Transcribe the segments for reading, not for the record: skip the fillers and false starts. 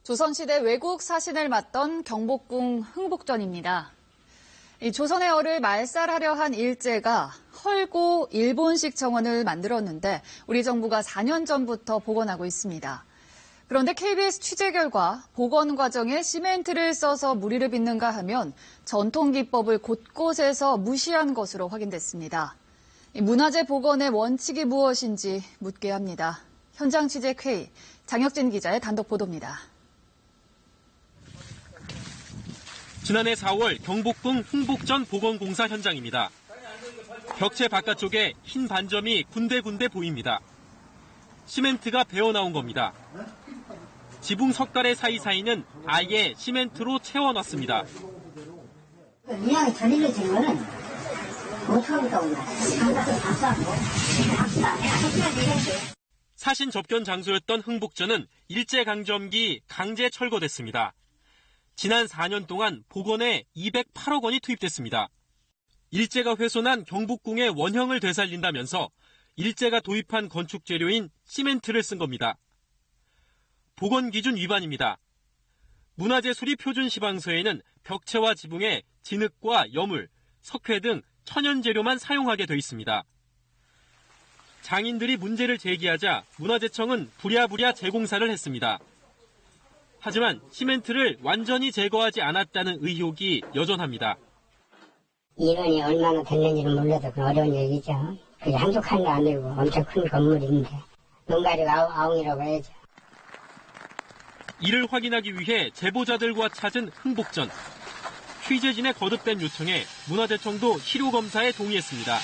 조선시대 외국 사신을 맡던 경복궁 흥복전입니다. 이 조선의 얼을 말살하려 한 일제가 헐고 일본식 정원을 만들었는데 우리 정부가 4년 전부터 복원하고 있습니다. 그런데 KBS 취재 결과 복원 과정에 시멘트를 써서 무리를 빚는가 하면 전통 기법을 곳곳에서 무시한 것으로 확인됐습니다. 이 문화재 복원의 원칙이 무엇인지 묻게 합니다. 현장 취재 K, 장혁진 기자의 단독 보도입니다. 지난해 4월 경복궁 흥복전 복원공사 현장입니다. 벽체 바깥쪽에 흰 반점이 군데군데 보입니다. 시멘트가 배어나온 겁니다. 지붕 석가래 사이사이는 아예 시멘트로 채워놨습니다. 이왕 전입이 된 거는 못하니까 온다. 사신 접견 장소였던 흥복전은 일제강점기 강제 철거됐습니다. 지난 4년 동안 복원에 208억 원이 투입됐습니다. 일제가 훼손한 경복궁의 원형을 되살린다면서 일제가 도입한 건축 재료인 시멘트를 쓴 겁니다. 복원 기준 위반입니다. 문화재 수립 표준 시방서에는 벽체와 지붕에 진흙과 여물, 석회 등 천연 재료만 사용하게 돼 있습니다. 장인들이 문제를 제기하자 문화재청은 부랴부랴 재공사를 했습니다. 하지만 시멘트를 완전히 제거하지 않았다는 의혹이 여전합니다. 이론이 얼마나 됐는지는 몰라도 그 어려운 얘기죠. 그게 한두 칸도 아니고 엄청 큰 건물인데 눈가리가 아웅이라고 해야죠. 이를 확인하기 위해 제보자들과 찾은 흥복전. 취재진의 거듭된 요청에 문화재청도 시료검사에 동의했습니다.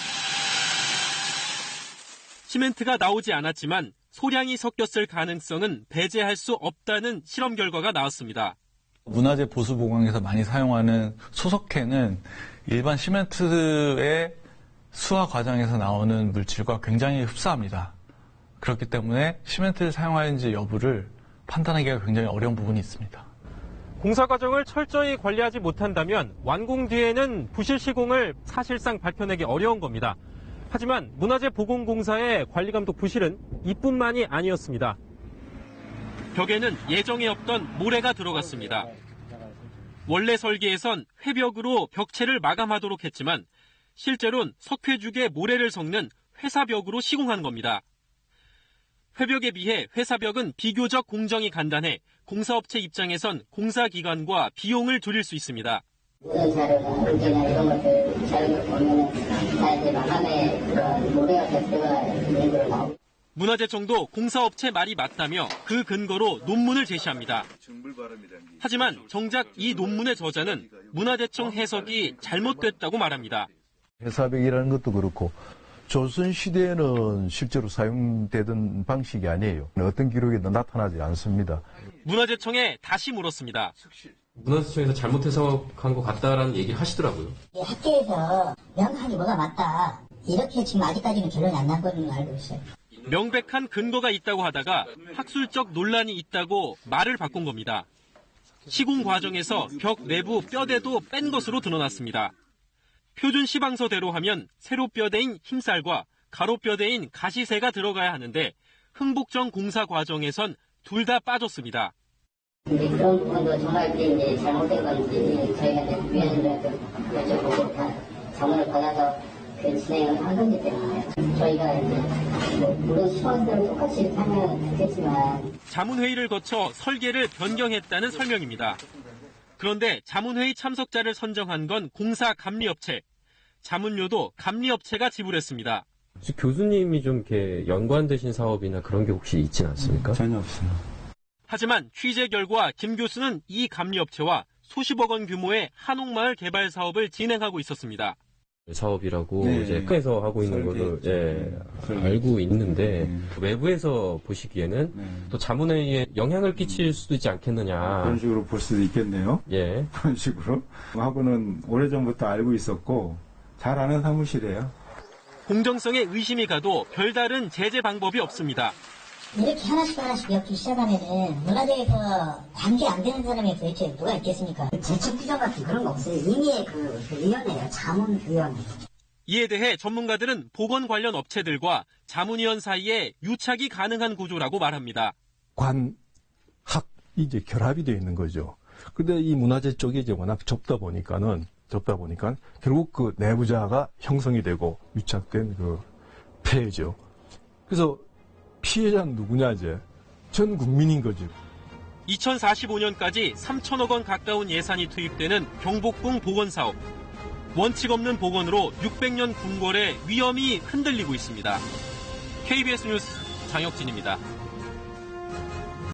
시멘트가 나오지 않았지만 소량이 섞였을 가능성은 배제할 수 없다는 실험 결과가 나왔습니다. 문화재 보수 보강에서 많이 사용하는 소석회는 일반 시멘트의 수화 과정에서 나오는 물질과 굉장히 흡사합니다. 그렇기 때문에 시멘트를 사용하는지 여부를 판단하기가 굉장히 어려운 부분이 있습니다. 공사 과정을 철저히 관리하지 못한다면 완공 뒤에는 부실 시공을 사실상 밝혀내기 어려운 겁니다. 하지만 문화재 복원공사의 관리감독 부실은 이뿐만이 아니었습니다. 벽에는 예정에 없던 모래가 들어갔습니다. 원래 설계에선 회벽으로 벽체를 마감하도록 했지만 실제로는 석회죽에 모래를 섞는 회사벽으로 시공한 겁니다. 회벽에 비해 회사벽은 비교적 공정이 간단해 공사업체 입장에선 공사 기간과 비용을 줄일 수 있습니다. 이런 자료나 문제나 이런 것들 자료를 보면 사실 마감에 그런 모래가 들어가 있는 걸 나오고. 문화재청도 공사업체 말이 맞다며 그 근거로 논문을 제시합니다. 하지만 정작 이 논문의 저자는 문화재청 해석이 잘못됐다고 말합니다. 회사벽이라는 것도 그렇고 조선시대에는 실제로 사용되던 방식이 아니에요. 어떤 기록에도 나타나지 않습니다. 문화재청에 다시 물었습니다. 문화재청에서 잘못 해석한 것 같다라는 얘기를 하시더라고요. 학교에서 명확하게 뭐가 맞다. 이렇게 지금 아직까지는 결론이 안 난 걸로 알고 있어요. 명백한 근거가 있다고 하다가 학술적 논란이 있다고 말을 바꾼 겁니다. 시공 과정에서 벽 내부 뼈대도 뺀 것으로 드러났습니다. 표준 시방서대로 하면 세로 뼈대인 힘살과 가로 뼈대인 가시새가 들어가야 하는데 흥복전 공사 과정에선 둘 다 빠졌습니다. 그런 부분도 정말 이제 잘못된 건지 저희가 이제 위원님들한테 여쭤보고 다 자문을 받아서 그 진행을 한 거기 때문에 저희가 이제 물론 시방서를 똑같이 설명했겠지만 자문회의를 거쳐 설계를 변경했다는 설명입니다. 그런데 자문회의 참석자를 선정한 건 공사 감리업체. 자문료도 감리업체가 지불했습니다. 혹시 교수님이 좀 이렇게 연관되신 사업이나 그런 게 혹시 있진 않습니까? 전혀 없습니다. 하지만 취재 결과 김 교수는 이 감리업체와 수십억 원 규모의 한옥마을 개발 사업을 진행하고 있었습니다. 사업이라고 네. 이제 회사에서 하고 있는 거를 알고 있는데 외부에서 보시기에는 또 자문회의에 영향을 끼칠 수도 있지 않겠느냐. 그런 식으로 볼 수도 있겠네요. 예. 그런 식으로. 하고는 오래전부터 알고 있었고 잘 아는 사무실이에요. 공정성에 의심이 가도 별다른 제재 방법이 없습니다. 이렇게 하나씩 엮기 시작하면은 문화재에서 관계 안 되는 사람이 도대체 누가 있겠습니까? 제척 규정 같은 그런 거 없어요. 임의의 그 위원회예요. 자문위원회. 이에 대해 전문가들은 보건 관련 업체들과 자문위원 사이에 유착이 가능한 구조라고 말합니다. 관, 학, 이제 결합이 되어 있는 거죠. 근데 이 문화재 쪽이 이제 워낙 좁다 보니까 결국 그 내부자가 형성이 되고 유착된 그 폐해죠. 그래서 피해자는 누구냐 이제 전 국민인 거죠. 2045년까지 3천억 원 가까운 예산이 투입되는 경복궁 복원 사업. 원칙 없는 복원으로 600년 궁궐의 위엄이 흔들리고 있습니다. KBS 뉴스 장혁진입니다.